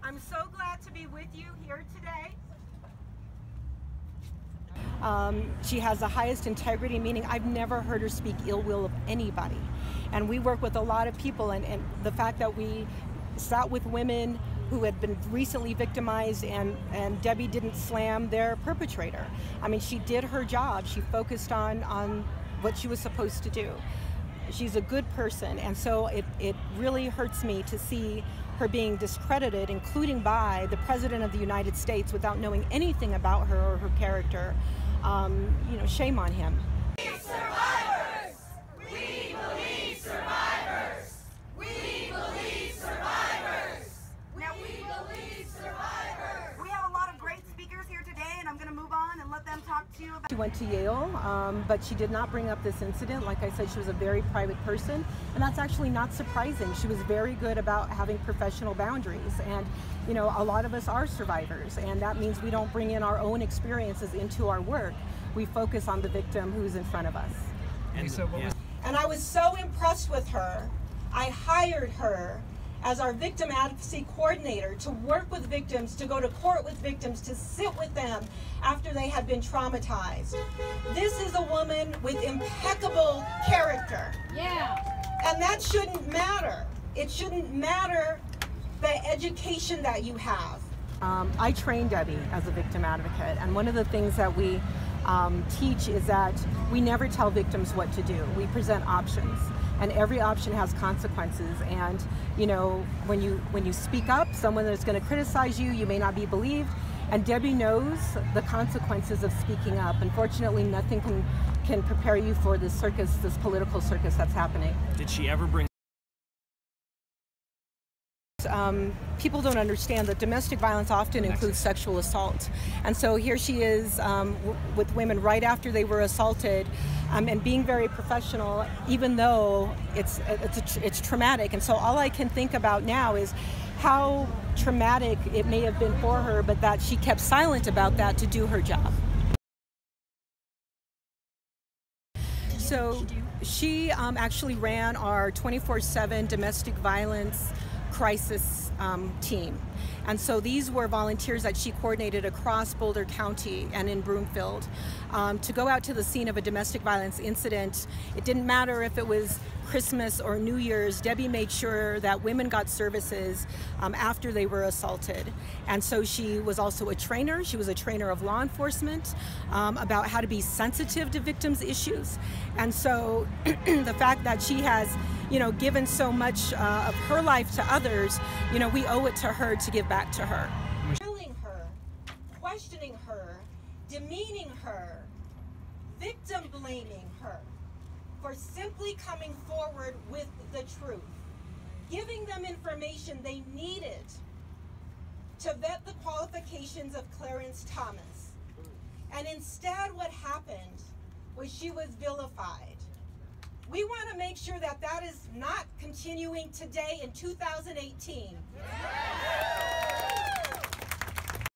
I'm so glad to be with you here today. She has the highest integrity, meaning I've never heard her speak ill will of anybody. And we work with a lot of people, and the fact that we sat with women who had been recently victimized, and Debbie didn't slam their perpetrator. I mean, she did her job. She focused on what she was supposed to do. She's a good person, and so it really hurts me to see her being discredited, including by the President of the United States, without knowing anything about her or her character. You know, shame on him. Survivors! We believe survivors! We believe survivors! We believe survivors! We have a lot of great speakers here today, and I'm going to move on and let them talk to you about. She went to Yale, but she did not bring up this incident. Like I said, she was a very private person, and that's actually not surprising. She was very good about having professional boundaries, and you know, a lot of us are survivors, and that means we don't bring in our own experiences into our work. We focus on the victim who's in front of us. And I was so impressed with her, I hired her as our victim advocacy coordinator to work with victims, to go to court with victims, to sit with them after they had been traumatized. This is a woman with impeccable character. Yeah. And that shouldn't matter. It shouldn't matter the education that you have. I trained Debbie as a victim advocate, and one of the things that we teach is that we never tell victims what to do. We present options, and every option has consequences. And you know, when you speak up, someone that's going to criticize you, you may not be believed. And Debbie knows the consequences of speaking up. Unfortunately, nothing can prepare you for this circus, this political circus that's happening. Did she ever bring? People don't understand that domestic violence often includes sexual assault. And so here she is with women right after they were assaulted, and being very professional, even though it's traumatic. And so all I can think about now is how traumatic it may have been for her, but that she kept silent about that to do her job. So she actually ran our 24/7 domestic violence crisis team. And so these were volunteers that she coordinated across Boulder County and in Broomfield to go out to the scene of a domestic violence incident. It didn't matter if it was Christmas or New Year's. Debbie made sure that women got services after they were assaulted. And so she was also a trainer. She was a trainer of law enforcement about how to be sensitive to victims' issues. And so the fact that she has, you know, given so much of her life to others, you know, we owe it to her to give back to her. Drilling her, questioning her, demeaning her, victim blaming her for simply coming forward with the truth, giving them information they needed to vet the qualifications of Clarence Thomas. And instead what happened was she was vilified. We want to make sure that that is not continuing today in 2018.